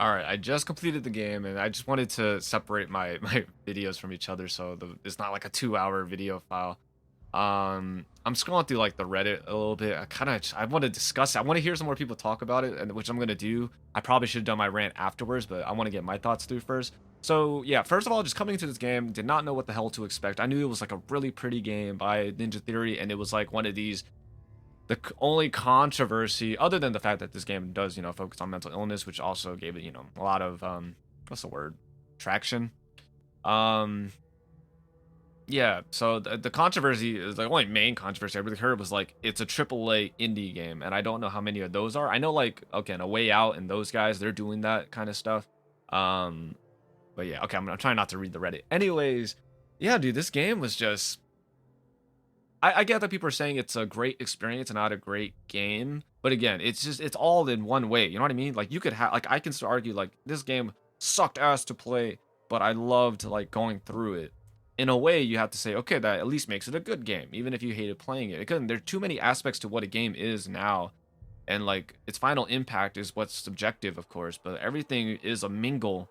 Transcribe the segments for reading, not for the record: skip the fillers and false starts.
All right, I just completed the game, and I just wanted to separate my my videos from each other, so it's not like a 2 hour video file. I'm scrolling through like the Reddit a little bit. I want to discuss it. I want to hear some more people talk about it, and which I'm gonna do. I probably should have done my rant afterwards, but I want to get my thoughts through first. So yeah, first of all, just coming into this game, did not know what the hell to expect. I knew it was like a really pretty game by Ninja Theory, and it was like one of these only controversy, other than the fact that this game does, focus on mental illness, which also gave it, a lot of what's the word, traction. Um, yeah. So the controversy is the only main controversy I really heard was like it's a AAA indie game, and I don't know how many of those are. I know like okay, A Way Out and those guys, they're doing that kind of stuff. Um, but yeah, okay, I'm trying not to read the Reddit. Anyways, yeah, dude, this game was just I get that people are saying it's a great experience and not a great game, but again, it's all in one way. You know what I mean? Like you could have like I can still argue like this game sucked ass to play, but I loved like going through it. In a way, you have to say, okay, that at least makes it a good game, even if you hated playing it. Because there are too many aspects to what a game is now, and like its final impact is what's subjective, of course, but everything is a mingle,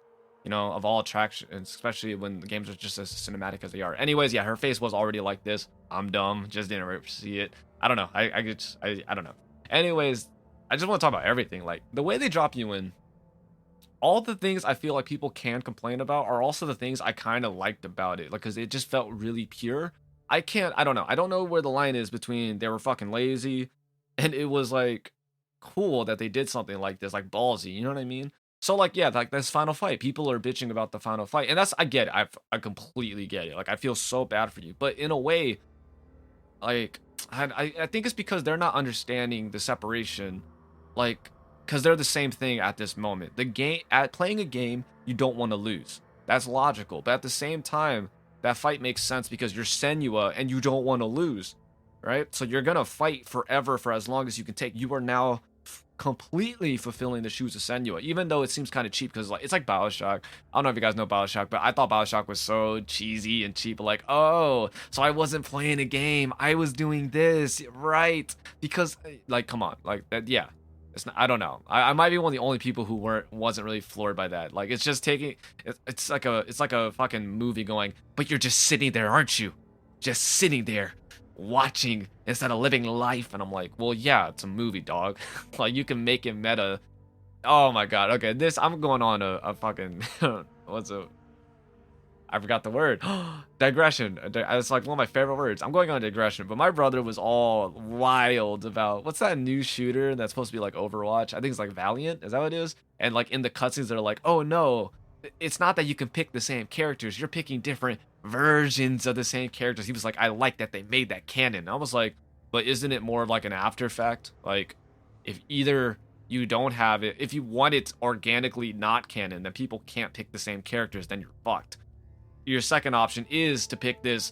of all attractions, especially when the games are just as cinematic as they are. Anyways, yeah, her face was already like this. I'm dumb, just didn't see it. I don't know. I don't know. Anyways, I just want to talk about everything. Like the way they drop you in, all the things I feel like people can complain about are also the things I kind of liked about it. Like, cause it just felt really pure. I don't know. I don't know where the line is between they were fucking lazy and it was like cool that they did something like this, like ballsy. You know what I mean? So like yeah, like this final fight, people are bitching about the final fight, and I get it. I completely get it. Like I feel so bad for you, but in a way, like I think it's because they're not understanding the separation, like because they're the same thing at this moment. The game at playing a game, you don't want to lose. That's logical, but at the same time, that fight makes sense because you're Senua and you don't want to lose, right? So you're gonna fight forever for as long as you can take. You are now completely fulfilling the shoes of Senua, even though it seems kind of cheap because like it's like Bioshock. I don't know if you guys know Bioshock, but I thought Bioshock was so cheesy and cheap. Like, oh, so I wasn't playing a game, I was doing this, right? Because like, come on, like that, yeah. It's not, I don't know. I might be one of the only people who wasn't really floored by that. Like, it's just taking. It's like a fucking movie going. But you're just sitting there, aren't you? Just sitting there watching instead of living life. And I'm like, well, yeah, it's a movie, dog. Like you can make it meta. Oh my god. Okay, I'm going on a fucking what's a I forgot the word. Digression. It's like one of my favorite words. I'm going on digression, but my brother was all wild about what's that new shooter that's supposed to be like Overwatch? I think it's like Valiant. Is that what it is? And like in the cutscenes, they're like, oh no, it's not that you can pick the same characters. You're picking different versions of the same characters. He was like, I like that they made that canon. I was like, but isn't it more of like an after effect? Like, if either you don't have it, if you want it organically not canon, then people can't pick the same characters, then you're fucked. Your second option is to pick this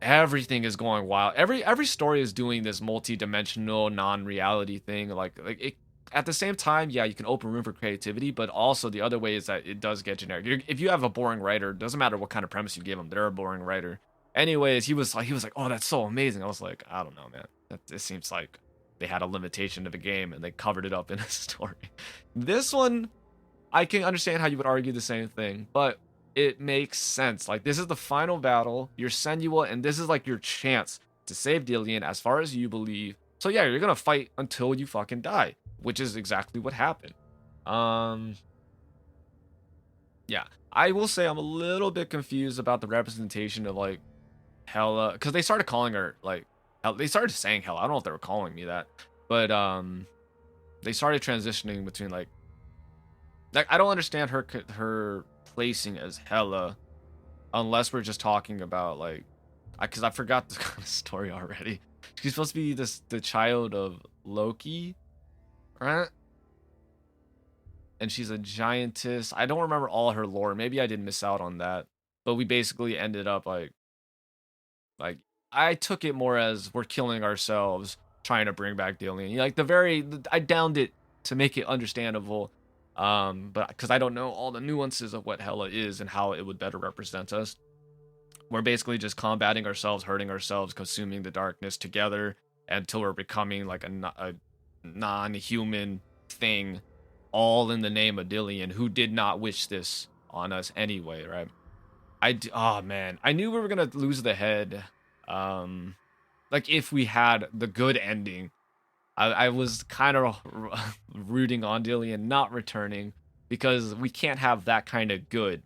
everything is going wild. Every story is doing this multi-dimensional non-reality thing, like it at the same time, yeah, you can open room for creativity, but also the other way is that it does get generic. If you have a boring writer, doesn't matter what kind of premise you give them, they're a boring writer. Anyways, he was like, oh, that's so amazing. I was like, I don't know, man, it seems like they had a limitation to the game and they covered it up in a story. This one, I can understand how you would argue the same thing, but it makes sense. Like, this is the final battle. You're Senua, and this is like your chance to save Dillian as far as you believe. So yeah, you're gonna fight until you fucking die, which is exactly what happened. Um, yeah, I will say I'm a little bit confused about the representation of like Hella, because they started calling her like they started saying Hella. I don't know if they were calling me that, but they started transitioning between like I don't understand her placing as Hella unless we're just talking about like because I forgot the kind of story already. She's supposed to be the child of Loki, right? And she's a giantess. I don't remember all her lore. Maybe I did miss out on that. But we basically ended up like I took it more as we're killing ourselves trying to bring back the alien. Like I downed it to make it understandable. But because I don't know all the nuances of what Hela is and how it would better represent us. We're basically just combating ourselves, hurting ourselves, consuming the darkness together until we're becoming like a non-human thing all in the name of Dillian, who did not wish this on us anyway, right? Oh man, I knew we were gonna lose the head. Like if we had the good ending, I was kind of rooting on Dillian not returning because we can't have that kind of good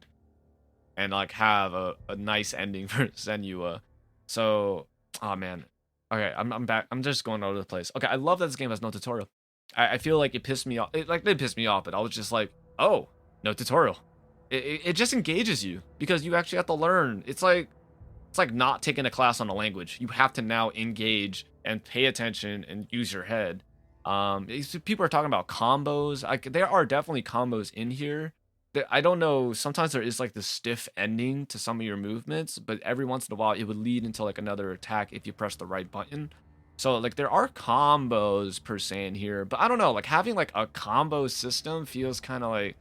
and like have a nice ending for Senua. So, oh man. Okay, I'm back. I'm just going all over the place. Okay, I love that this game has no tutorial. I feel like it pissed me off. It like did piss me off, but I was just like, oh, no tutorial. It just engages you because you actually have to learn. It's like not taking a class on a language. You have to now engage and pay attention and use your head. People are talking about combos. There are definitely combos in here. I don't know. Sometimes there is like the stiff ending to some of your movements, but every once in a while it would lead into like another attack if you press the right button. So like there are combos per se in here, but I don't know. Like having like a combo system feels kind of like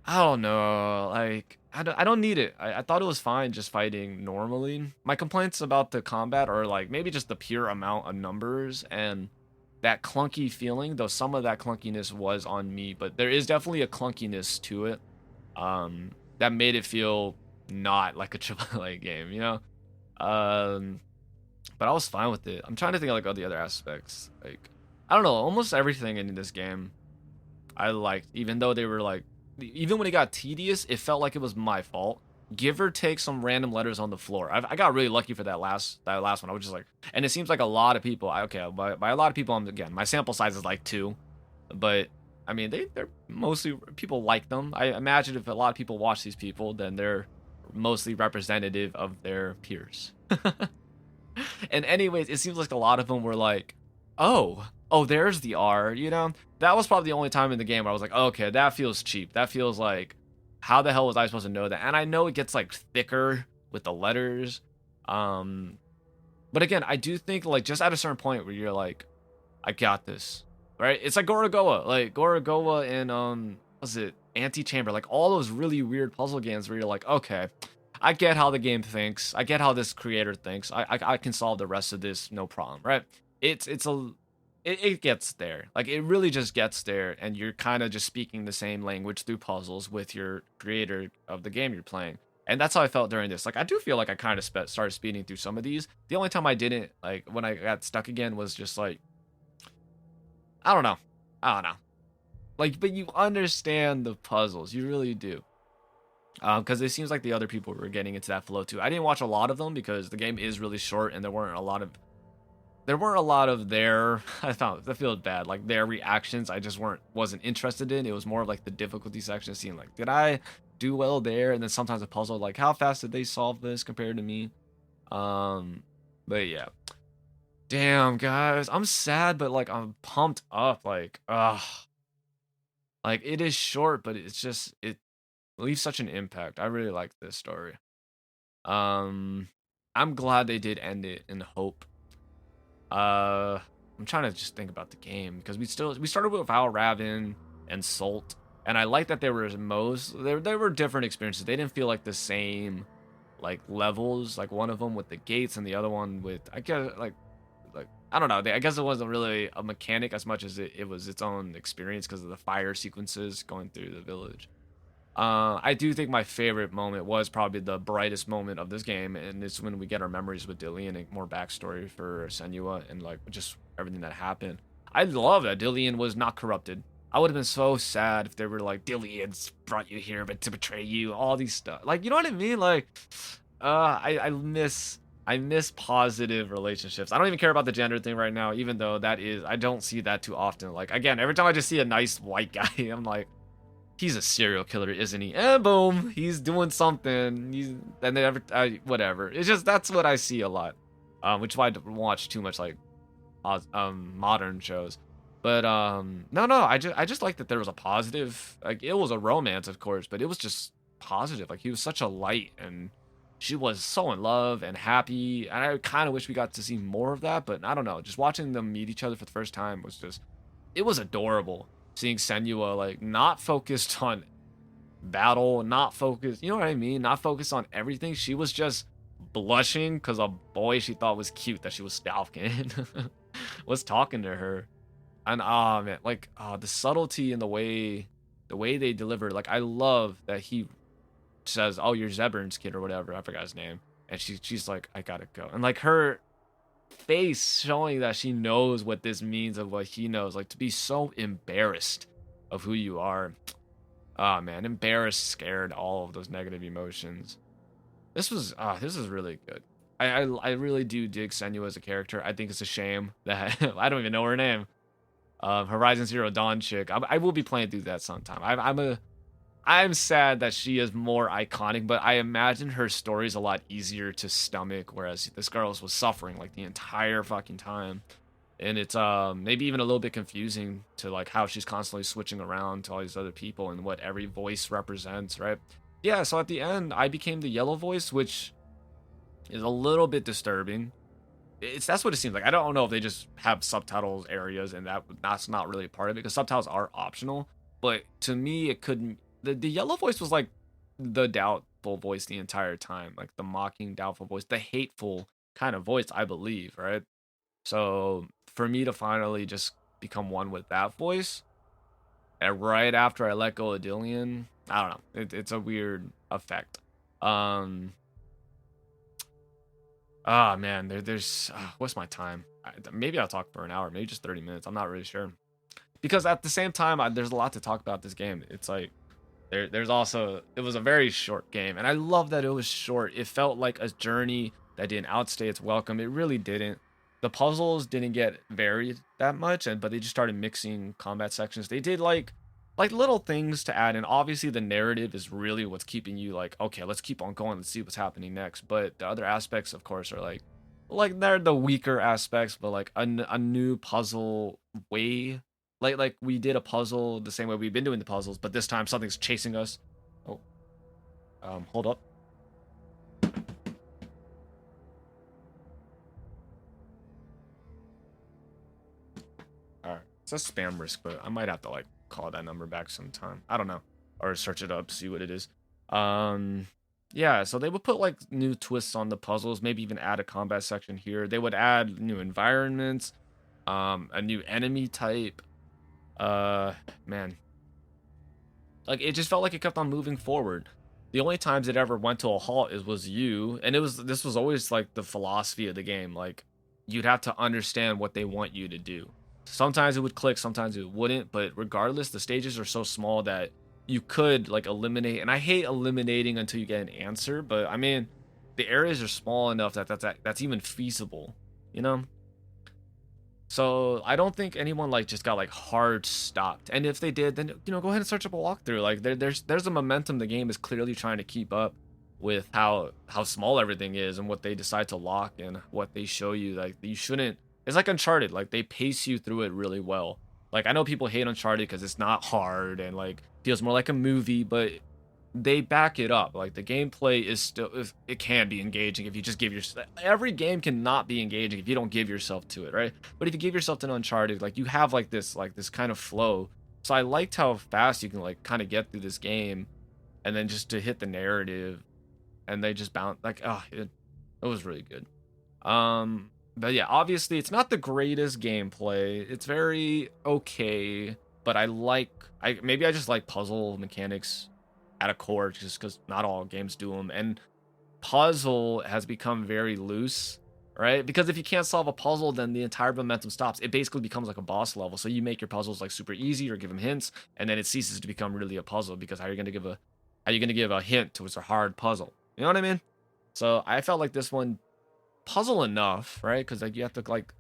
I don't know. Like I don't need it. I thought it was fine just fighting normally. My complaints about the combat are like maybe just the pure amount of numbers and that clunky feeling, though some of that clunkiness was on me, but there is definitely a clunkiness to it that made it feel not like a AAA game, you know? But I was fine with it. I'm trying to think of like all the other aspects. Like I don't know, almost everything in this game I liked, even though they were like even when it got tedious, it felt like it was my fault. Give or take some random letters on the floor. I got really lucky for that last one. I was just like, and it seems like a lot of people. By a lot of people, again, my sample size is like 2, but I mean they're mostly people like them. I imagine if a lot of people watch these people, then they're mostly representative of their peers. And anyways, it seems like a lot of them were like, oh, there's the R, you know? That was probably the only time in the game where I was like, okay, that feels cheap. That feels like, how the hell was I supposed to know that? And I know it gets like thicker with the letters. But again, I do think like just at a certain point where you're like, I got this, right? It's like Gorogoa, and was it Antechamber? Like all those really weird puzzle games where you're like, okay, I get how the game thinks. I get how this creator thinks. I can solve the rest of this, no problem, right? It gets there. Like it really just gets there, and you're kind of just speaking the same language through puzzles with your creator of the game you're playing. And that's how I felt during this. Like I do feel like I kind of started speeding through some of these. The only time I didn't, like when I got stuck again, was just like I don't know. Like, but you understand the puzzles, you really do. Because it seems like the other people were getting into that flow too. I didn't watch a lot of them because the game is really short and there weren't a lot of their I feel bad, like their reactions I just wasn't interested in. It was more of like the difficulty section, seeing like, did I do well there? And then sometimes a puzzle like, how fast did they solve this compared to me? But yeah, damn guys, I'm sad, but like I'm pumped up. Like like it is short, but it leaves such an impact. I really like this story. I'm glad they did end it in hope. I'm trying to just think about the game because we started with Valravn and Salt, and I like that there were different experiences. They didn't feel like the same like levels. Like one of them with the gates and the other one with, I guess, like I don't know. I guess it wasn't really a mechanic as much as it was its own experience because of the fire sequences going through the village. I do think my favorite moment was probably the brightest moment of this game, and it's when we get our memories with Dillian and more backstory for Senua and like just everything that happened. I love that Dillian was not corrupted. I would have been so sad if they were like, Dillian's brought you here but to betray you, all these stuff. Like, you know what I mean? Like, I miss positive relationships. I don't even care about the gender thing right now, even though I don't see that too often. Like, again, every time I just see a nice white guy, I'm like, he's a serial killer, isn't he? And boom, he's doing something. Whatever. It's just, that's what I see a lot, which is why I don't watch too much like modern shows. But no, I just like that there was a positive. Like it was a romance, of course, but it was just positive. Like he was such a light, and she was so in love and happy. And I kind of wish we got to see more of that. But I don't know. Just watching them meet each other for the first time it was adorable. Seeing Senua like not focused on battle, not focused, you know what I mean? Not focused on everything. She was just blushing because a boy she thought was cute that she was stalking was talking to her. And ah man, like the subtlety in the way they deliver. Like I love that he says, "Oh, you're Zeburn's kid or whatever." I forgot his name, and she's like, "I gotta go," and like her face showing that she knows what this means of what he knows. Like to be so embarrassed of who you are. Ah man, embarrassed, scared, all of those negative emotions. This is really good. I really do dig Senua as a character. I think it's a shame that I don't even know her name. Horizon Zero Dawn chick. I will be playing through that sometime. I'm sad that she is more iconic, but I imagine her story is a lot easier to stomach, whereas this girl was suffering like the entire fucking time. And it's maybe even a little bit confusing to like how she's constantly switching around to all these other people and what every voice represents, right? Yeah, so at the end I became the yellow voice, which is a little bit disturbing. That's what it seems like. I don't know if they just have subtitles areas and that's not really a part of it because subtitles are optional. But to me, it couldn't. The yellow voice was like the doubtful voice the entire time, like the mocking doubtful voice, the hateful kind of voice, I believe, right? So for me to finally just become one with that voice, and right after I let go of Dillian, I don't know. It's a weird effect. Um, Ah man, there's what's my time? Maybe I'll talk for an hour, maybe just 30 minutes. I'm not really sure because at the same time, there's a lot to talk about this game. It's like there's also it was a very short game, and I love that it was short. It felt like a journey that didn't outstay its welcome. It really didn't. The puzzles didn't get varied that much, and but they just started mixing combat sections. They did like little things to add, and obviously the narrative is really what's keeping you like, okay, let's keep on going, let's see what's happening next. But the other aspects, of course, are like they're the weaker aspects, but like a new puzzle way like we did a puzzle the same way we've been doing the puzzles, but this time something's chasing us. Oh, hold up. All right, it's a spam risk, but I might have to like call that number back sometime. I don't know, or search it up, see what it is. Um, yeah, so they would put like new twists on the puzzles, maybe even add a combat section here. They would add new environments, a new enemy type. Uh, man, like it just felt like it kept on moving forward. The only times it ever went to a halt is was you, and this was always like the philosophy of the game. Like you'd have to understand what they want you to do. Sometimes it would click, sometimes it wouldn't, but regardless, the stages are so small that you could like eliminate. And I hate eliminating until you get an answer, but I mean, the areas are small enough that that's even feasible, you know. So I don't think anyone like just got like hard stopped. And if they did, then go ahead and search up a walkthrough. Like there's a momentum the game is clearly trying to keep up with how small everything is and what they decide to lock and what they show you. Like you shouldn't. It's like Uncharted. Like they pace you through it really well. Like I know people hate Uncharted because it's not hard and like feels more like a movie, but they back it up. Like the gameplay is still it can be engaging if you just give yourself. Every game cannot be engaging if you don't give yourself to it, right? But if you give yourself to Uncharted, like you have like this kind of flow. So I liked how fast you can like kind of get through this game, and then just to hit the narrative, and they just bounce like it was really good. But yeah, obviously it's not the greatest gameplay. It's very okay, but I maybe I just like puzzle mechanics at a core just because not all games do them. And puzzle has become very loose, right? Because if you can't solve a puzzle, then the entire momentum stops. It basically becomes like a boss level. So you make your puzzles like super easy or give them hints, and then it ceases to become really a puzzle because how are you gonna give a hint to it's a hard puzzle? You know what I mean? So I felt like this one puzzle enough, right? Because like you have to like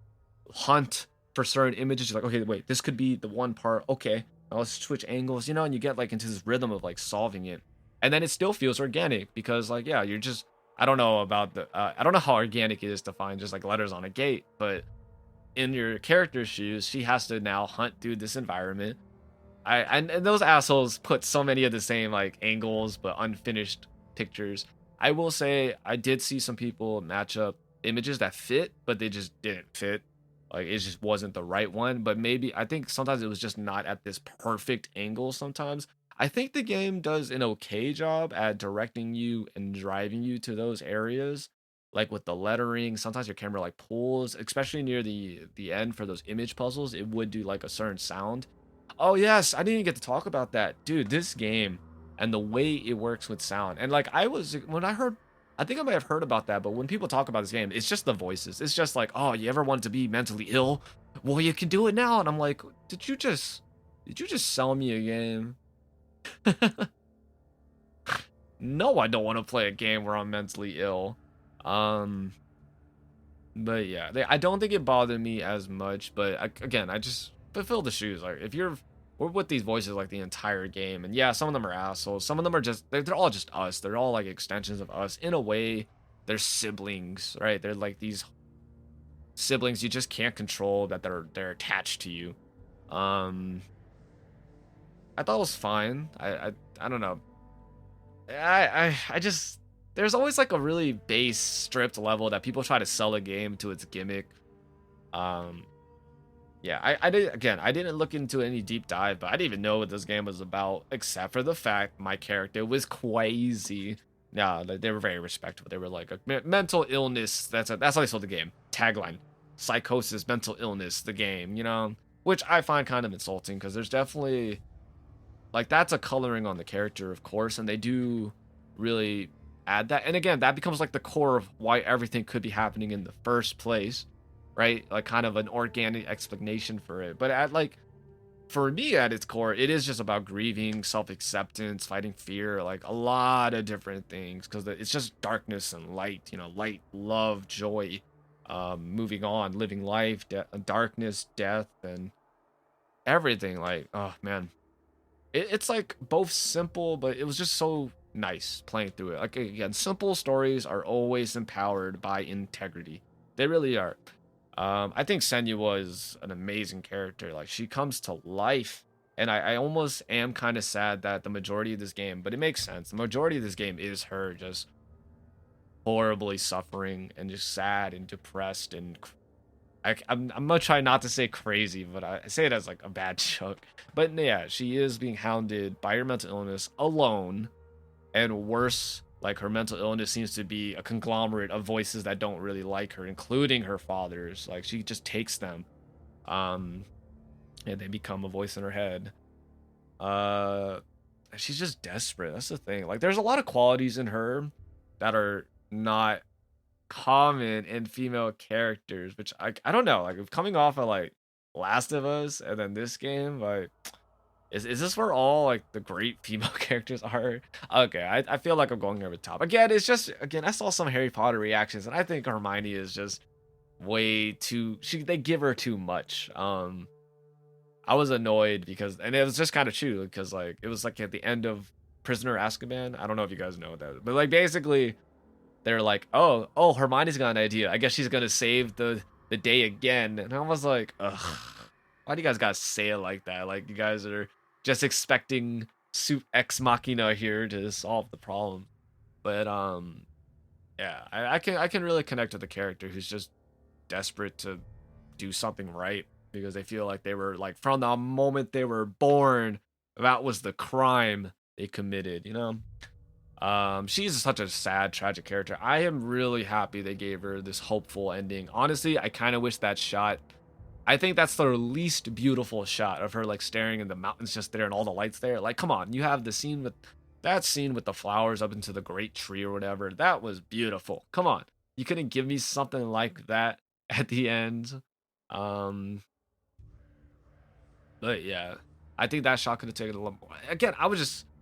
hunt for certain images. You're like, okay, wait, this could be the one part. Okay, now let's switch angles, and you get like into this rhythm of like solving it, and then it still feels organic because like yeah, you're just I don't know about I don't know how organic it is to find just like letters on a gate, but in your character's shoes, she has to now hunt through this environment. And those assholes put so many of the same like angles but unfinished pictures. I will say I did see some people match up images that fit, but they just didn't fit. Like it just wasn't the right one. But maybe I think sometimes it was just not at this perfect angle sometimes. I think the game does an okay job at directing you and driving you to those areas. like with the lettering. Sometimes your camera like pulls, especially near the end for those image puzzles. It would do like a certain sound. Oh yes, I didn't even get to talk about that, dude. This game and the way it works with sound, and like I was when I heard, I think I might have heard about that, but when people talk about this game, it's just the voices. It's just like, oh, you ever wanted to be mentally ill? Well, you can do it now. And I'm like, did you just sell me a game? No, I don't want to play a game where I'm mentally ill. Um, but yeah, I don't think it bothered me as much. But again, I just fulfill the shoes. Like if we're with these voices like the entire game, and yeah, some of them are assholes. Some of them are just they're all just us. They're all like extensions of us in a way. They're siblings, right? They're like these siblings you just can't control that they're attached to you. Um, I thought it was fine. I don't know. I just there's always like a really base stripped level that people try to sell a game to its gimmick. Um, yeah, I did again. I didn't look into any deep dive, but I didn't even know what this game was about, except for the fact my character was crazy. No, they were very respectful. They were like a mental illness. That's how they sold the game. Tagline: psychosis, mental illness. The game, which I find kind of insulting because there's definitely like that's a coloring on the character, of course, and they do really add that. And again, that becomes like the core of why everything could be happening in the first place, right? Like kind of an organic explanation for it. But at like for me at its core, it is just about grieving, self-acceptance, fighting fear, like a lot of different things because it's just darkness and light, light, love, joy, moving on, living life, darkness, death, and everything. Like, oh man, it's like both simple, but it was just so nice playing through it. Like again, simple stories are always empowered by integrity. They really are. I think Senua is an amazing character. Like she comes to life, and I almost am kind of sad that the majority of this game, but it makes sense. The majority of this game is her just horribly suffering and just sad and depressed and I'm gonna try not to say crazy, but I say it as like a bad joke. But yeah, she is being hounded by her mental illness alone, and worse, like her mental illness seems to be a conglomerate of voices that don't really like her, including her father's. Like she just takes them, um, and they become a voice in her head. Uh, she's just desperate. That's the thing. Like there's a lot of qualities in her that are not common in female characters, which I don't know. Like coming off of like Last of Us and then this game, like is this where all like the great female characters are? Okay, I feel like I'm going over the top. Again, it's just again, I saw some Harry Potter reactions and I think Hermione is just way too they give her too much. I was annoyed because and it was just kind of true because like it was like at the end of Prisoner Azkaban. I don't know if you guys know that, but like basically they're like, oh, Hermione's got an idea. I guess she's gonna save the day again. And I was like, ugh, why do you guys gotta say it like that? Like you guys are just expecting soup ex machina here to solve the problem. But yeah, I can really connect with the character who's just desperate to do something right because they feel like they were like from the moment they were born, that was the crime they committed. She's such a sad, tragic character. I am really happy they gave her this hopeful ending. Honestly, I kind of wish that shot. I think that's the least beautiful shot of her like staring in the mountains just there and all the lights there. Like, come on, you have the scene with that scene with the flowers up into the great tree or whatever. That was beautiful. Come on, you couldn't give me something like that at the end. Um, but yeah, I think that shot could have taken a little more. Again,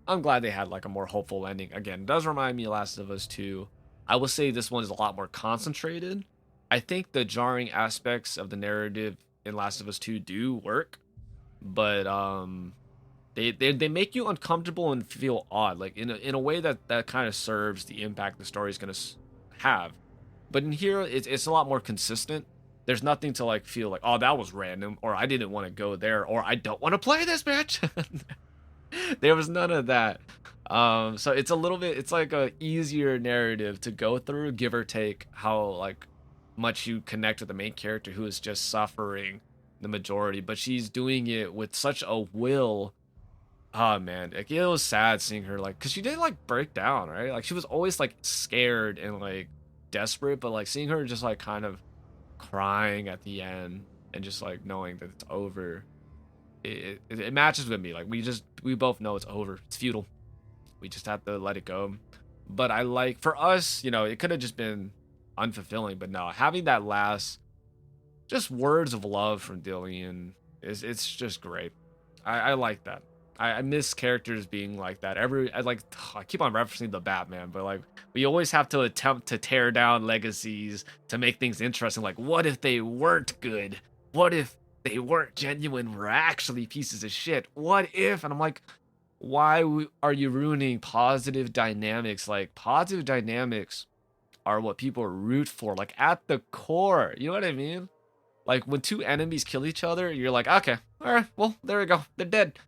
I'm glad they had like a more hopeful ending. Again, it does remind me of Last of Us 2. I will say this one is a lot more concentrated. I think the jarring aspects of the narrative in Last of Us 2 do work, but they make you uncomfortable and feel odd, like in a way that kind of serves the impact the story is gonna have. But in here, it's a lot more consistent. There's nothing to like feel like, oh, that was random, or I didn't want to go there, or I don't want to play this bitch. There was none of that. So it's a little bit, it's like a easier narrative to go through, give or take how like much you connect with the main character who is just suffering the majority, but she's doing it with such a will. Oh man, like it was sad seeing her like, cause she didn't like break down, right? Like she was always like scared and like desperate, but like seeing her just like kind of crying at the end and just like knowing that it's over, it matches with me. Like we both know it's over. It's futile. We just have to let it go. But I like, for us, you know, it could have just been unfulfilling, but no, having that last just words of love from Dillian it's just great. I like that. I miss characters being like that. I keep on referencing the Batman, but like we always have to attempt to tear down legacies to make things interesting. Like, what if they weren't good? What if they weren't genuine? Were actually pieces of shit? What if? And I'm like, are you ruining positive dynamics? Like, positive dynamics are what people root for, like at the core. You know what I mean? Like when two enemies kill each other, you're like, okay, all right, well, there we go, they're dead.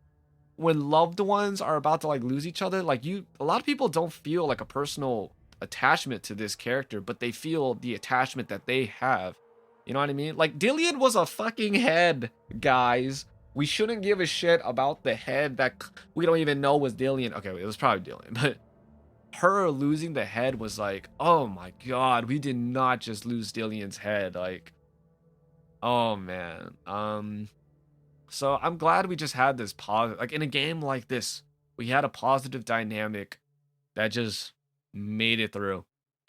When loved ones are about to like lose each other, like a lot of people don't feel like a personal attachment to this character, but they feel the attachment that they have. You know what I mean? Like Dillian was a fucking head, guys. We shouldn't give a shit about the head that we don't even know was Dillian. Okay, it was probably Dillian, but her losing the head was like, oh my god, we did not just lose Dillian's head. Like, oh man. So I'm glad we just had this positive, like in a game like this, we had a positive dynamic that just made it through,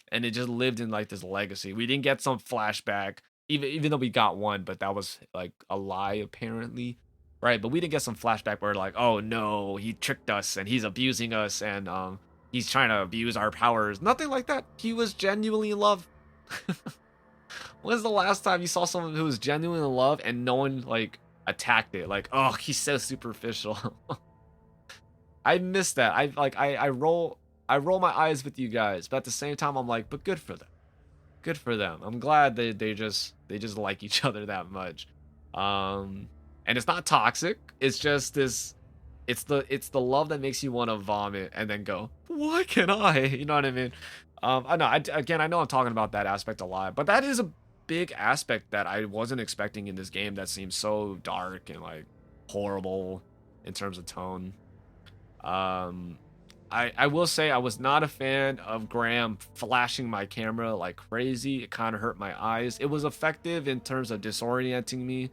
and it just lived in like this legacy. We didn't get some flashback, even though we got one, but that was like a lie apparently, right? But we didn't get some flashback where like, oh no, he tricked us and he's abusing us and he's trying to abuse our powers. Nothing like that. He was genuinely in love. When's the last time you saw someone who was genuinely in love and no one like attacked it? Like, oh, he's so superficial. I miss that. I roll my eyes with you guys, but at the same time I'm like, but good for them. Good for them. I'm glad they just like each other that much. And it's not toxic. It's just this, it's the love that makes you want to vomit and then go, why can't I? You know what I mean? I know. I know I'm talking about that aspect a lot, but that is a big aspect that I wasn't expecting in this game that seems so dark and like horrible in terms of tone. I will say I was not a fan of Graham flashing my camera like crazy. It kind of hurt my eyes. It was effective in terms of disorienting me.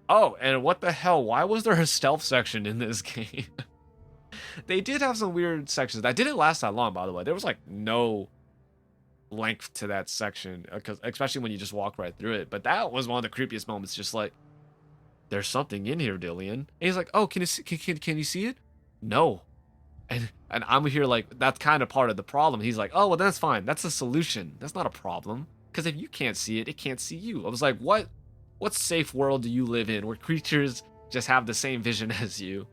Oh, and what the hell? Why was there a stealth section in this game? They did have some weird sections that didn't last that long, by the way. There was like no length to that section, because especially when you just walk right through it. But that was one of the creepiest moments. Just like, there's something in here, Dillian. And he's like, oh, can you see it? No. And I'm here like, that's kind of part of the problem. He's like, oh, well, that's fine. That's a solution. That's not a problem. Because if you can't see it, it can't see you. I was like, what safe world do you live in where creatures just have the same vision as you?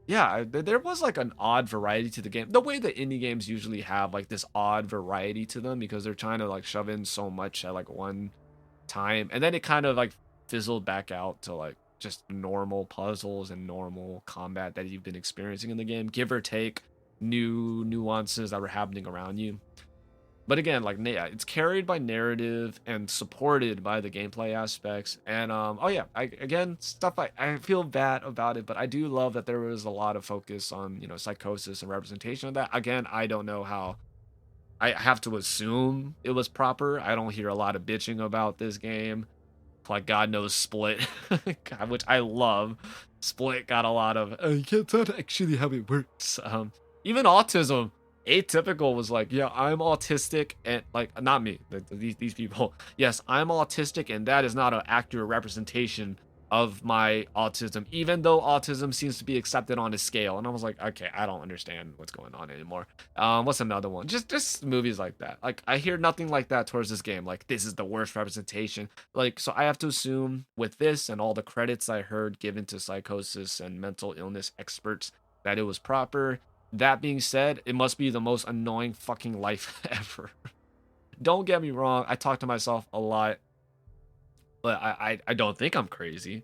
Yeah, there was like an odd variety to the game. The way that indie games usually have like this odd variety to them because they're trying to like shove in so much at like one time. And then it kind of like fizzled back out to like just normal puzzles and normal combat that you've been experiencing in the game, give or take new nuances that were happening around you. But again, like, yeah, it's carried by narrative and supported by the gameplay aspects. And oh yeah, I feel bad about it, but I do love that there was a lot of focus on, you know, psychosis and representation of that. Again, I don't know how. I have to assume it was proper. I don't hear a lot of bitching about this game. Like, God knows Split, which I love. Split got a lot of, you can't tell actually how it works. Even autism. Atypical was like, yeah, I'm autistic, and like, not me, these people. Yes, I'm autistic, and that is not an accurate representation of my autism, even though autism seems to be accepted on a scale. And I was like, okay, I don't understand what's going on anymore. What's another one? Just movies like that. Like, I hear nothing like that towards this game. Like, this is the worst representation. Like, so I have to assume with this and all the credits I heard given to psychosis and mental illness experts that it was proper. That being said, it must be the most annoying fucking life ever. Don't get me wrong, I talk to myself a lot, but I don't think I'm crazy.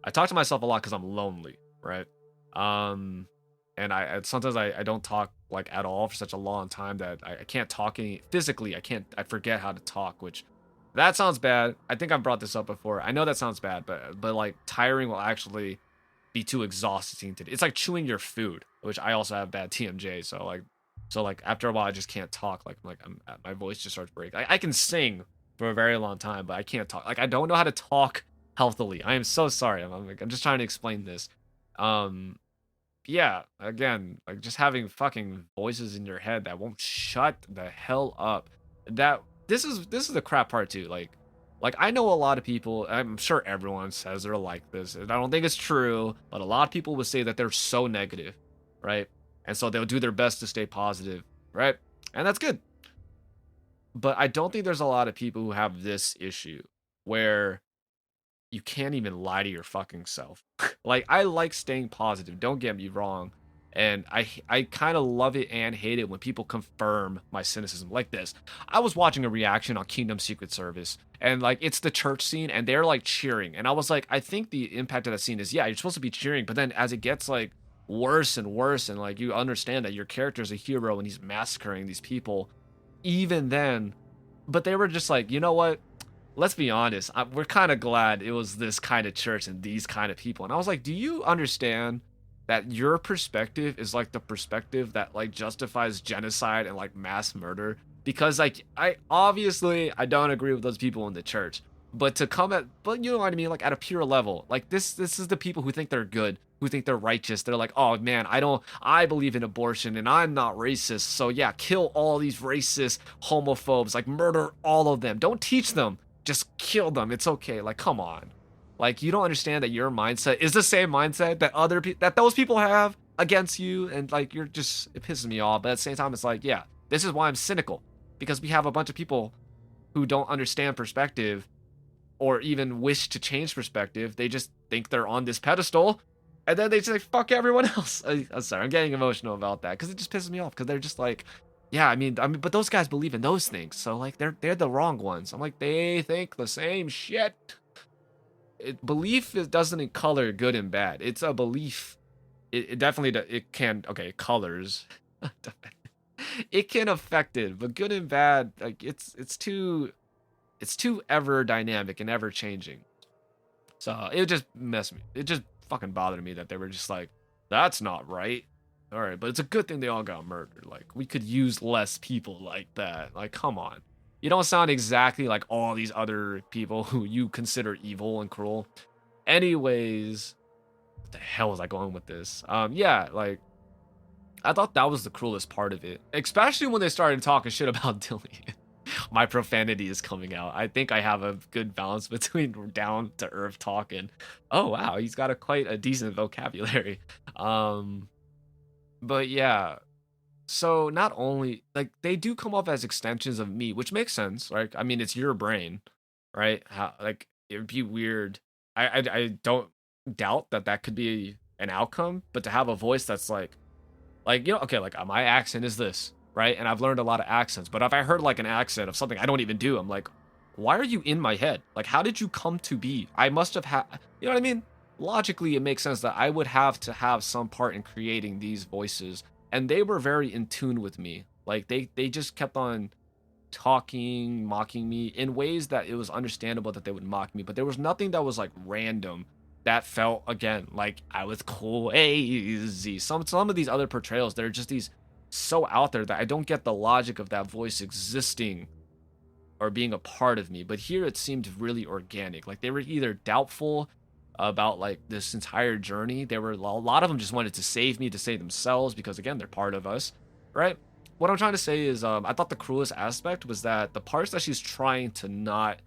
I talk to myself a lot because I'm lonely, right? And I sometimes I don't talk like at all for such a long time that I can't talk physically. I forget how to talk, which that sounds bad. I think I've brought this up before. I know that sounds bad, but like tiring will actually be too exhausting to do. It's like chewing your food, which I also have bad TMJ, so like So like after a while, I just can't talk. My voice just starts breaking. I can sing for a very long time, but I can't talk. Like I don't know how to talk healthily. I am so sorry. I'm just trying to explain this. Um, yeah, again, like just having fucking voices in your head that won't shut the hell up. That this is the crap part too. Like I know a lot of people, I'm sure everyone says they're like this, and I don't think it's true, but a lot of people would say that they're so negative, right? And so they'll do their best to stay positive, right? And that's good. But I don't think there's a lot of people who have this issue where you can't even lie to your fucking self. Like I like staying positive, don't get me wrong. And I kind of love it and hate it when people confirm my cynicism like this. I was watching a reaction on Kingdom Secret Service and like it's the church scene and they're like cheering and I was like I think the impact of that scene is yeah, you're supposed to be cheering, but then as it gets like worse and worse and like you understand that your character is a hero and he's massacring these people even then, but they were just like, "You know what? Let's be honest, we're kind of glad it was this kind of church and these kind of people." And I was like, do you understand that your perspective is like the perspective that like justifies genocide and like mass murder? Because like I don't agree with those people in the church, but to come at, but you know what I mean, like at a pure level, like this is the people who think they're good, who think they're righteous. They're like, oh man, I believe in abortion and I'm not racist, so yeah, kill all these racist homophobes, like murder all of them. Don't teach them, just kill them. It's okay. Like, come on. Like, you don't understand that your mindset is the same mindset that that those people have against you, and like you're just it pisses me off. But at the same time, it's like, yeah, this is why I'm cynical because we have a bunch of people who don't understand perspective or even wish to change perspective. They just think they're on this pedestal, and then they just like fuck everyone else. I'm sorry, I'm getting emotional about that because it just pisses me off because they're just like, yeah, I mean, but those guys believe in those things, so like they're the wrong ones. I'm like, they think the same shit. Belief doesn't color good and bad. It's a belief. It definitely it can okay colors. It can affect it, but good and bad, like it's too ever dynamic and ever changing. So it just messed me. It just fucking bothered me that they were just like, that's not right. All right, but it's a good thing they all got murdered. Like we could use less people like that. Like come on. You don't sound exactly like all these other people who you consider evil and cruel. Anyways, what the hell was I going with this? Yeah, like I thought that was the cruelest part of it, especially when they started talking shit about Dillian. My profanity is coming out. I think I have a good balance between down to earth talk and oh wow, he's got quite a decent vocabulary. Um, but yeah, so not only like they do come off as extensions of me, which makes sense, right? I mean, it's your brain, right? How like it would be weird. I don't doubt that that could be an outcome, but to have a voice that's like you know, okay, like my accent is this, right? And I've learned a lot of accents, but if I heard like an accent of something I don't even do, I'm like, why are you in my head? Like, how did you come to be? I must have had, you know what I mean? Logically, it makes sense that I would have to have some part in creating these voices, and they were very in tune with me. Like they just kept on talking, mocking me in ways that it was understandable that they would mock me, but there was nothing that was like random that felt again like I was crazy. Some of these other portrayals, they're just these so out there that I don't get the logic of that voice existing or being a part of me. But here it seemed really organic. Like they were either doubtful about like this entire journey. They were a lot of them just wanted to save me to save themselves because again they're part of us, right? What I'm trying to say is I thought the cruelest aspect was that the parts that she's trying to not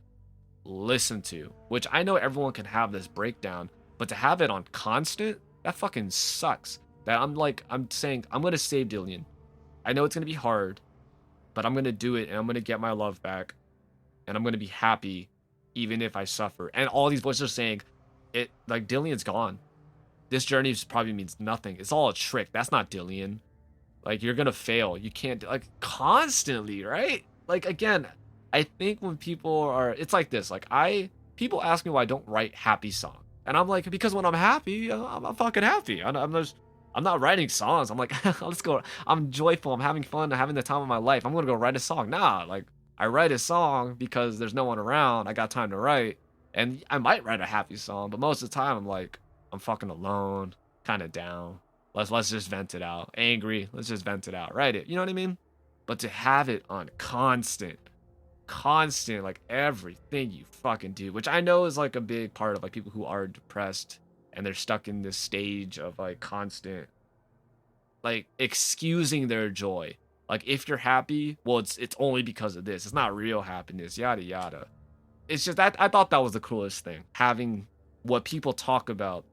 listen to, which I know everyone can have this breakdown, but to have it on constant, that fucking sucks. That I'm saying I'm gonna save Dillian. I know it's gonna be hard, but I'm gonna do it and I'm gonna get my love back and I'm gonna be happy even if I suffer. And all these voices are saying it like Dillian's gone. This journey probably means nothing. It's all a trick. That's not Dillian. Like you're gonna fail. You can't like constantly, right? Like again, I think when people are, it's like this. Like people ask me why I don't write happy songs, and I'm like, because when I'm happy, I'm fucking happy. I'm not writing songs. I'm like, let's go. I'm joyful. I'm having fun. I'm having the time of my life. I'm gonna go write a song. Nah, like I write a song because there's no one around. I got time to write, and I might write a happy song, but most of the time I'm like, I'm fucking alone, kind of down. Let's just vent it out. Angry, let's just vent it out. Write it. You know what I mean? But to have it on constant, like everything you fucking do, which I know is like a big part of like people who are depressed and they're stuck in this stage of like constant like excusing their joy. Like if you're happy, well it's only because of this. It's not real happiness, yada yada. It's just that I thought that was the coolest thing. Having what people talk about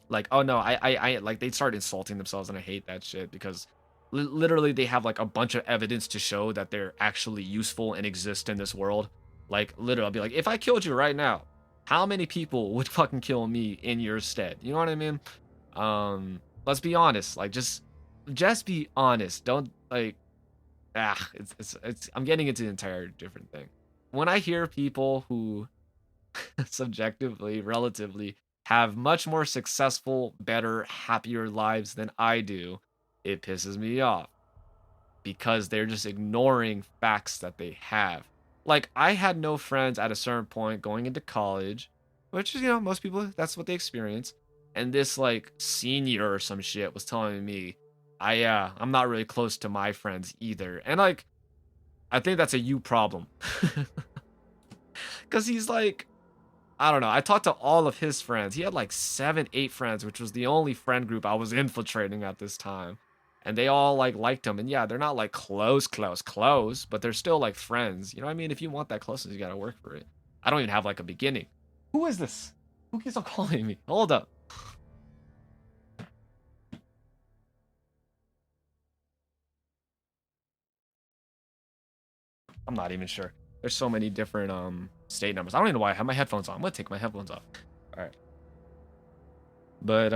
like, oh no, I like they start insulting themselves and I hate that shit because literally they have like a bunch of evidence to show that they're actually useful and exist in this world. Like literally I'll be like, if I killed you right now, how many people would fucking kill me in your stead? You know what I mean? Let's be honest. Like just be honest. Don't like it's I'm getting into an entire different thing. When I hear people who subjectively, relatively, have much more successful, better, happier lives than I do, it pisses me off because they're just ignoring facts that they have. Like, I had no friends at a certain point going into college, which is, most people, that's what they experience. And this, like, senior or some shit was telling me, I'm not really close to my friends either. And, like, I think that's a you problem. Because he's like, I don't know. I talked to all of his friends. He had like 7, 8 friends, which was the only friend group I was infiltrating at this time. And they all like liked him. And yeah, they're not like close, but they're still like friends. You know what I mean? If you want that closeness, you gotta work for it. I don't even have like a beginning. Who is this? Who keeps on calling me? Hold up. I'm not even sure. There's so many different state numbers. I don't even know why I have my headphones on. I'm gonna take my headphones off. All right. But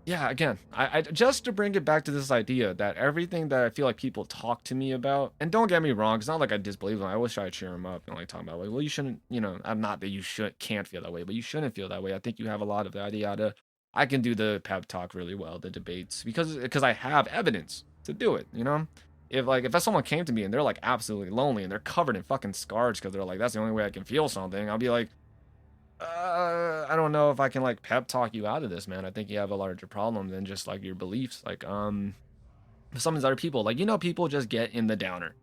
yeah, again, I just to bring it back to this idea that everything that I feel like people talk to me about, and don't get me wrong, it's not like I disbelieve them. I always try to cheer them up and like talk about like, well, you shouldn't, I'm not that you can't feel that way, but you shouldn't feel that way. I think you have a lot of yada yada. I can do the pep talk really well, the debates, because I have evidence to do it. If someone came to me and they're like absolutely lonely and they're covered in fucking scars because they're like, that's the only way I can feel something, I'll be like, I don't know if I can like pep talk you out of this, man. I think you have a larger problem than just like your beliefs. Like, some of these other people, like, people just get in the downer.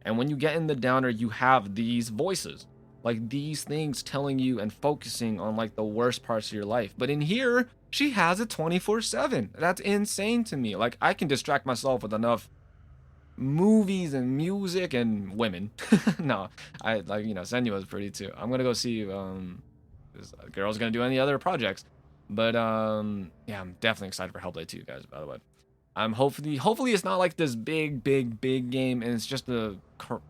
And when you get in the downer, you have these voices, like these things telling you and focusing on like the worst parts of your life. But in here, she has it 24/7. That's insane to me. Like, I can distract myself with enough movies and music and women. No, I like, Senua is pretty too. I'm gonna go see this girl's gonna do any other projects. But yeah, I'm definitely excited for Hellblade 2, guys, by the way. I'm hopefully it's not like this big game and it's just a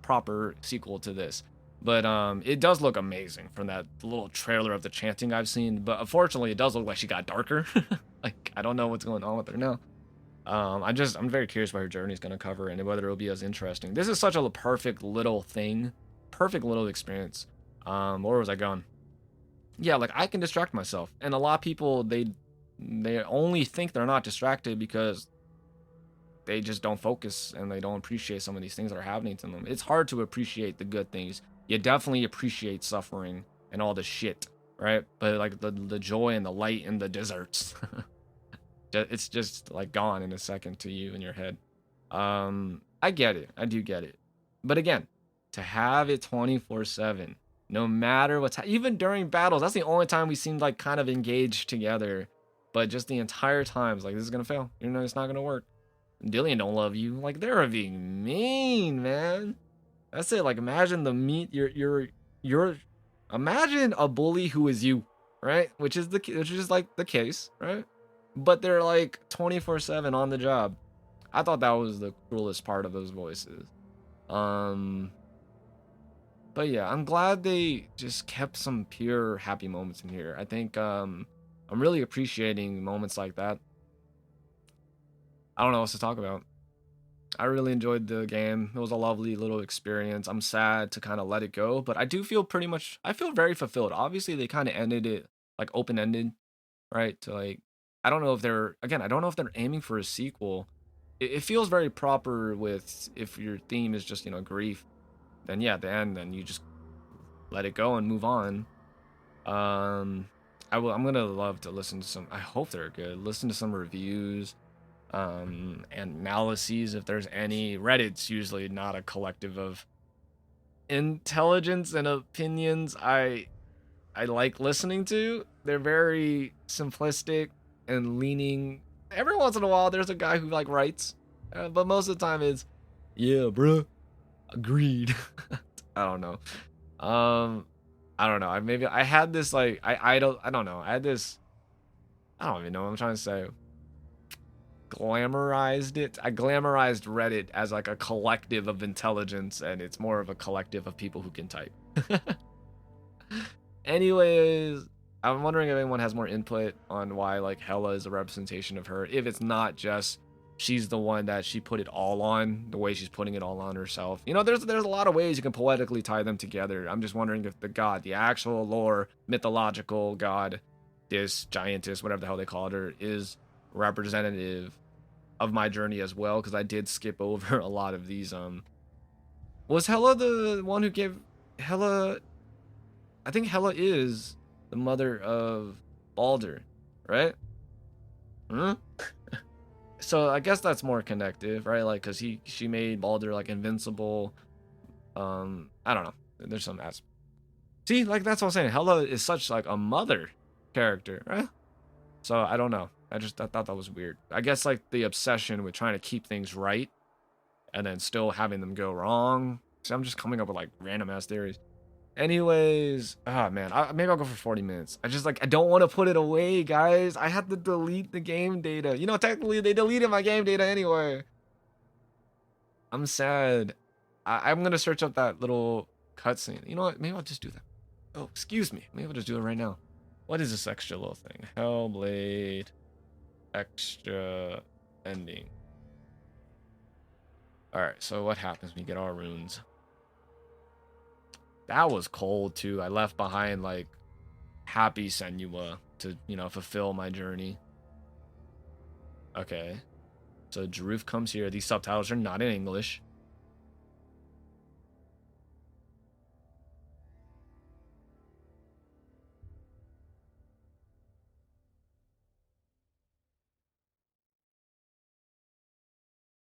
proper sequel to this. But it does look amazing from that little trailer of the chanting I've seen. But unfortunately, it does look like she got darker. Like, I don't know what's going on with her now. I'm very curious what her journey is going to cover and whether it'll be as interesting. This is such a perfect little thing, perfect little experience. Where was I going? Yeah, like, I can distract myself, and a lot of people, they only think they're not distracted because they just don't focus and they don't appreciate some of these things that are happening to them. It's hard to appreciate the good things. You definitely appreciate suffering and all the shit, right? But like the joy and the light and the desserts, it's just like gone in a second to you in your head. I get it. I do get it. But again, to have it 24/7, no matter what's even during battles, that's the only time we seemed like kind of engaged together. But just the entire time, it's like, this is gonna fail. It's not gonna work. Dillian don't love you. Like, they're being mean, man. That's it. Like, imagine the meat. You're. Imagine a bully who is you, right? Which is like the case, right? But they're like 24/7 on the job. I thought that was the cruelest part of those voices. But yeah, I'm glad they just kept some pure happy moments in here. I think I'm really appreciating moments like that. I don't know what to talk about. I really enjoyed the game. It was a lovely little experience. I'm sad to kind of let it go, but I do feel I feel very fulfilled. Obviously, they kind of ended it like open-ended, right? To like, I don't know if they're aiming for a sequel. It feels very proper with, if your theme is just, grief, then yeah, at the end, then you just let it go and move on. I'm gonna love to listen to some. I hope they're good. Listen to some reviews, and analyses if there's any. Reddit's usually not a collective of intelligence and opinions I like listening to. They're very simplistic and leaning. Every once in a while, there's a guy who like writes, but most of the time it's, yeah, bruh, agreed. I don't know. Um, I don't know. I had this like I don't know. I had this. I don't even know what I'm trying to say. Glamorized it. I glamorized Reddit as like a collective of intelligence, and it's more of a collective of people who can type. Anyways, I'm wondering if anyone has more input on why like Hella is a representation of her. If it's not just she's the one that she put it all on, the way she's putting it all on herself. You know, there's a lot of ways you can poetically tie them together. I'm just wondering if the god, the actual lore, mythological god, this giantess, whatever the hell they called her, is representative of my journey as well. Because I did skip over a lot of these. Was Hella the one who gave Hella? I think Hela is the mother of Balder, right? Hmm? So I guess that's more connective, right? Like, cause she made Balder like invincible. I don't know. There's some aspect. See, like that's what I'm saying. Hela is such like a mother character, right? So I don't know. I thought that was weird. I guess like the obsession with trying to keep things right and then still having them go wrong. See, I'm just coming up with like random ass theories. Anyways, oh man, maybe I'll go for 40 minutes. I don't want to put it away, guys. I have to delete the game data. You know, technically they deleted my game data anyway. I'm sad. I'm gonna search up that little cutscene. You know what? Maybe I'll just do that. Oh, excuse me. Maybe I'll just do it right now. What is this extra little thing? Hellblade extra ending. All right. So what happens when we get our runes? That was cold too. I left behind like happy Senua to, you know, fulfill my journey. Okay. So Jaruf comes here. These subtitles are not in English.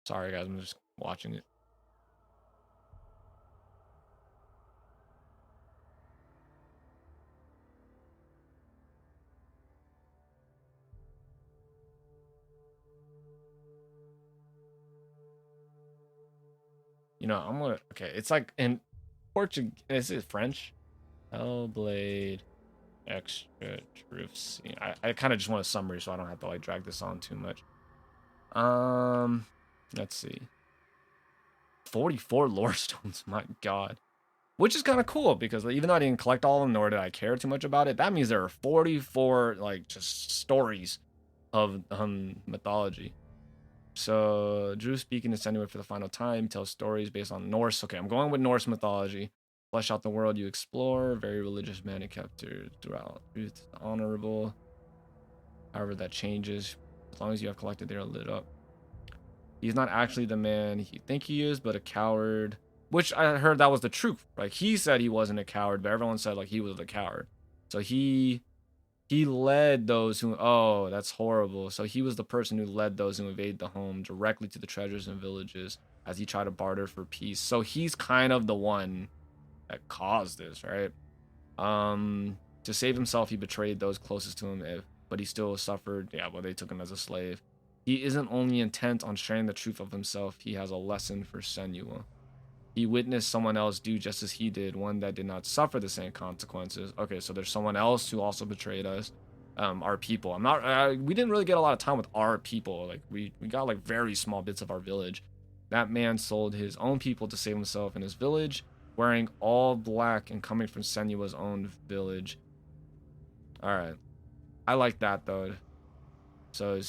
Sorry guys, I'm just watching it. You know, I'm gonna okay, it's like in Portuguese. Is it French? Hellblade extra Jaruf scene. I kind of just want a summary so I don't have to like drag this on too much. Um let's see. 44 lore stones, my god. Which is kind of cool because even though I didn't collect all of them, nor did I care too much about it, that means there are 44 like just stories of mythology. So Drew speaking to Senua for the final time tells stories based on Norse. Okay, I'm going with Norse mythology. Flesh out the world you explore. Very religious man and captured throughout. Truth, honorable. However, that changes as long as you have collected. They are lit up. He's not actually the man you think he is, but a coward. Which I heard that was the truth. Like he said he wasn't a coward, but everyone said like he was a coward. So he led those who, oh, that's horrible. So he was the person who led those who invade the home directly to the treasures and villages as he tried to barter for peace. So he's kind of the one that caused this, right? To save himself, he betrayed those closest to him, but he still suffered. Yeah, well, they took him as a slave. He isn't only intent on sharing the truth of himself, he has a lesson for Senua. He witnessed someone else do just as he did, one that did not suffer the same consequences. Okay, so there's someone else who also betrayed us, our people. I'm not. We didn't really get a lot of time with our people. Like we got like very small bits of our village. That man sold his own people to save himself and his village, wearing all black and coming from Senua's own village. All right, I like that though. So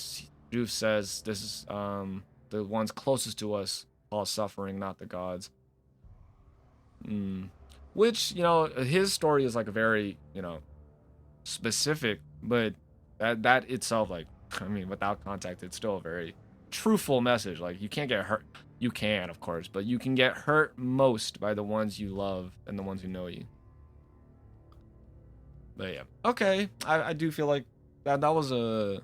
Juf says this is the ones closest to us cause suffering, not the gods. Which, you know, his story is like a very, you know, specific, but that itself, like, I mean, without context, it's still a very truthful message. Like, you can't get hurt. You can, of course, but you can get hurt most by the ones you love and the ones who know you. But yeah, okay. I do feel like that was a.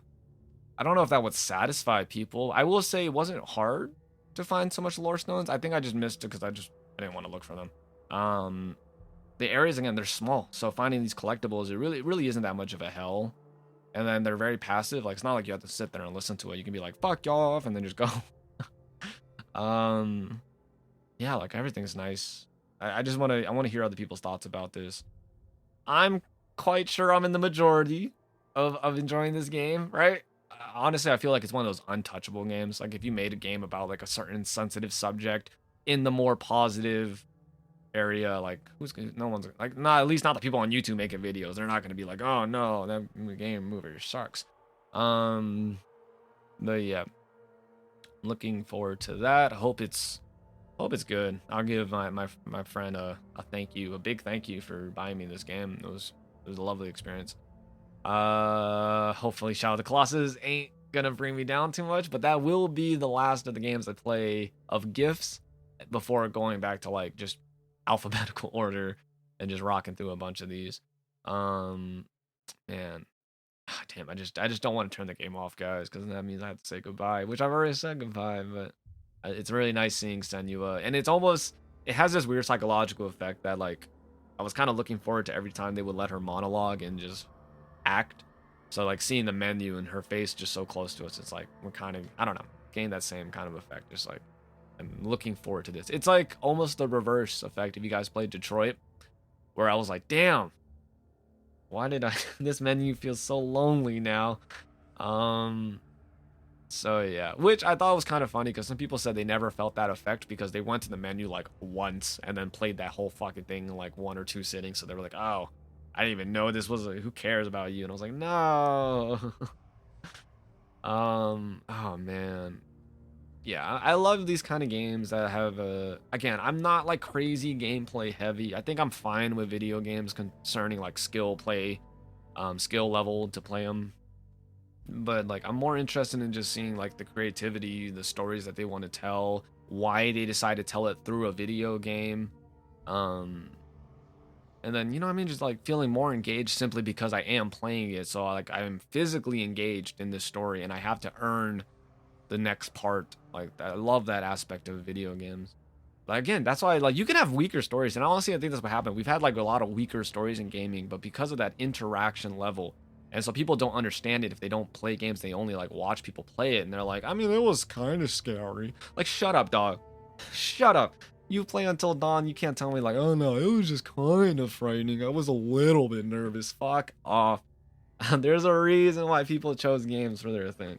I don't know if that would satisfy people. I will say it wasn't hard to find so much lore stones. I think I just missed it because I didn't want to look for them. Um, the areas again they're small, so finding these collectibles it really isn't that much of a hell. And then they're very passive. Like it's not like you have to sit there and listen to it. You can be like fuck y'all off and then just go. um, yeah, like everything's nice. I just want to hear other people's thoughts about this. I'm quite sure I'm in the majority of enjoying this game, right? Honestly, I feel like it's one of those untouchable games. Like if you made a game about like a certain sensitive subject in the more positive area, like no one's like not at least not the people on YouTube making videos. They're not gonna be like, oh no, that game movie sucks. Um, but yeah, looking forward to that. Hope it's good. I'll give my friend a thank you, a big thank you for buying me this game. It was a lovely experience. Hopefully Shadow of the Colossus ain't gonna bring me down too much, but that will be the last of the games I play of gifts before going back to like just alphabetical order and just rocking through a bunch of these. Um, man, damn, I just don't want to turn the game off, guys, because that means I have to say goodbye, which I've already said goodbye. But it's really nice seeing Senua, and it has this weird psychological effect that like I was kind of looking forward to every time they would let her monologue and just act. So like seeing the menu and her face just so close to us, it's like we're kind of I don't know, getting that same kind of effect. Just like I'm looking forward to this. It's like almost the reverse effect if you guys played Detroit, where I was like, damn, why did I this menu feels so lonely now? Um so yeah, which I thought was kind of funny because some people said they never felt that effect because they went to the menu like once and then played that whole fucking thing in like one or two sittings. So they were like, "Oh, I didn't even know this was. Who cares about you?" And I was like, "No." Oh man, yeah, I love these kind of games that have again, I'm not like crazy gameplay heavy. I think I'm fine with video games concerning like skill level to play them. But like I'm more interested in just seeing like the creativity, the stories that they want to tell, why they decide to tell it through a video game. Um and then you know what I mean, just like feeling more engaged simply because I am playing it. So like I'm physically engaged in this story and I have to earn the next part. Like I love that aspect of video games. But again, that's why like you can have weaker stories, and honestly, I think that's what happened. We've had like a lot of weaker stories in gaming, but because of that interaction level, and so people don't understand it if they don't play games. They only like watch people play it, and they're like, I mean, it was kind of scary. Like, shut up, dog. Shut up. You play Until Dawn. You can't tell me like, oh no, it was just kind of frightening. I was a little bit nervous. Fuck off. There's a reason why people chose games for their thing.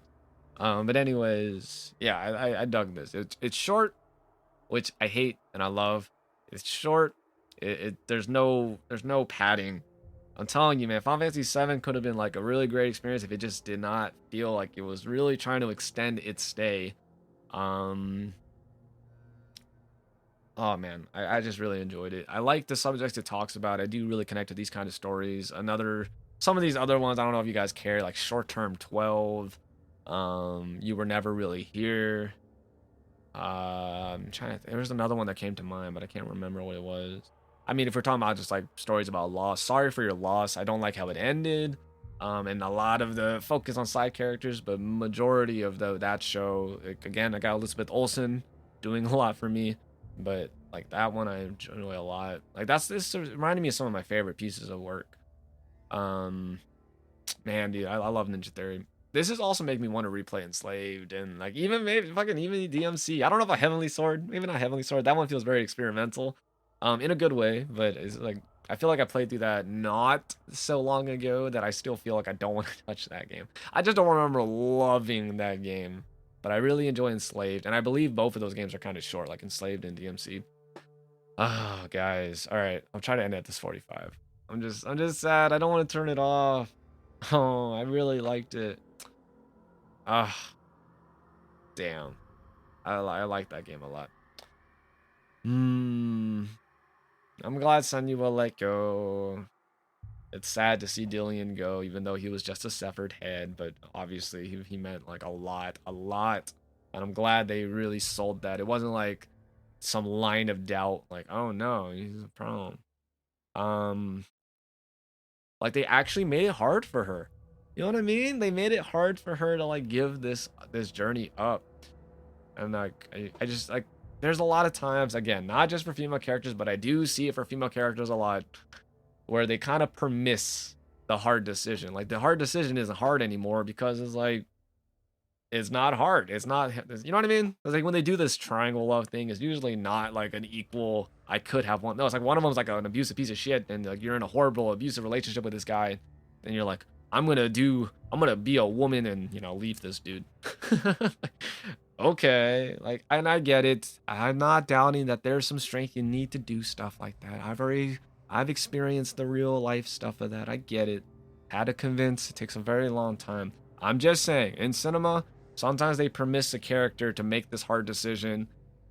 But anyways, yeah, I dug this. It's short, which I hate and I love. It's short. There's no padding. I'm telling you, man, Final Fantasy 7 could have been like a really great experience if it just did not feel like it was really trying to extend its stay. Um, oh man, I just really enjoyed it. I like the subjects it talks about. I do really connect to these kind of stories. Some of these other ones, I don't know if you guys care, like Short Term 12. You Were Never Really Here. I'm trying to. There was another one that came to mind, but I can't remember what it was. I mean, if we're talking about just like stories about loss, Sorry for Your Loss. I don't like how it ended. And a lot of the focus on side characters, but majority of that show, like, again, I got Elizabeth Olsen doing a lot for me, but like that one I enjoy a lot. Like this reminded me of some of my favorite pieces of work. Um, Man, dude, I love Ninja Theory. This is also making me want to replay Enslaved and like even maybe fucking even DMC. I don't know about Heavenly Sword. Maybe not Heavenly Sword. That one feels very experimental, in a good way. But it's like I feel like I played through that not so long ago that I still feel like I don't want to touch that game. I just don't remember loving that game, but I really enjoy Enslaved, and I believe both of those games are kind of short, like Enslaved and DMC. Oh, guys, all right, I'm trying to end at this 45. I'm just sad. I don't want to turn it off. Oh, I really liked it. Ah, damn. I like that game a lot. Hmm. I'm glad Sunny will let go. It's sad to see Dillian go, even though he was just a severed head, but obviously he meant like a lot, a lot. And I'm glad they really sold that. It wasn't like some line of doubt, like, oh no, he's a problem. Um, Like they actually made it hard for her. You know what I mean? They made it hard for her to like give this journey up. And like I just like there's a lot of times, again, not just for female characters, but I do see it for female characters a lot, where they kind of permiss the hard decision. Like the hard decision isn't hard anymore because it's like it's not hard. It's not, you know what I mean? It's like when they do this triangle love thing, it's usually not like an equal, I could have one. No, it's like one of them's like an abusive piece of shit, and like you're in a horrible abusive relationship with this guy, and you're like, I'm gonna be a woman and, you know, leave this dude. Okay, like, and I get it. I'm not doubting that there's some strength. You need to do stuff like that. I've experienced the real life stuff of that. I get it. Had to convince. It takes a very long time. I'm just saying, in cinema, sometimes they permiss a character to make this hard decision.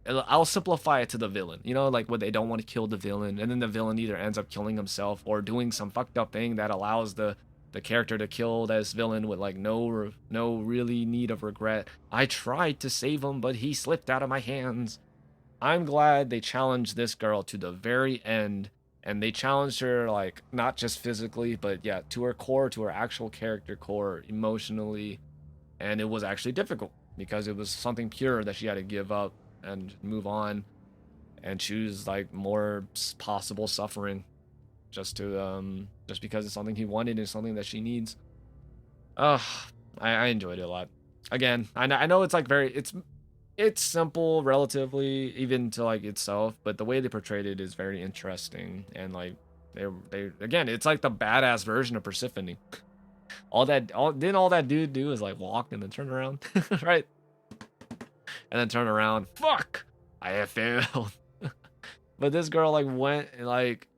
I'll simplify it to the villain. You know, like when they don't want to kill the villain, and then the villain either ends up killing himself or doing some fucked up thing that allows the character to kill this villain with like no really need of regret. I tried to save him, but he slipped out of my hands. I'm glad they challenged this girl to the very end, and they challenged her like not just physically, but yeah, to her core, to her actual character core, emotionally, and it was actually difficult because it was something pure that she had to give up and move on and choose like more possible suffering just because it's something he wanted and something that she needs. I enjoyed it a lot. Again, I know it's like it's simple relatively even to like itself, but the way they portrayed it is very interesting, and like they again, it's like the badass version of Persephone. All that dude do is like walk and then turn around, right? And then turn around. Fuck, I have failed. But this girl like went and like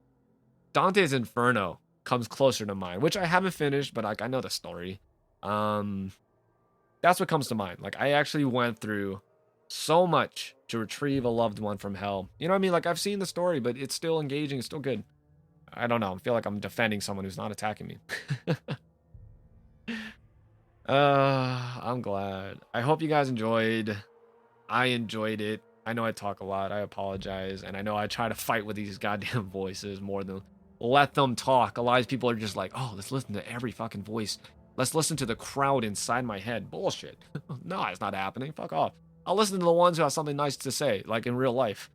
Dante's Inferno comes closer to mine, which I haven't finished, but like I know the story. That's what comes to mind. Like I actually went through so much to retrieve a loved one from hell. You know what I mean? Like I've seen the story, but it's still engaging, it's still good. I don't know. I feel like I'm defending someone who's not attacking me. I'm glad. I hope you guys enjoyed. I enjoyed it. I know I talk a lot. I apologize. And I know I try to fight with these goddamn voices more than let them talk. A lot of people are just like, oh, let's listen to every fucking voice. Let's listen to the crowd inside my head. Bullshit. No, it's not happening. Fuck off. I'll listen to the ones who have something nice to say, like in real life.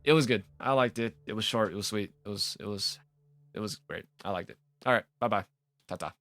It was good. I liked it. It was short. It was sweet. It was great. I liked it. All right. Bye-bye. Ta-ta.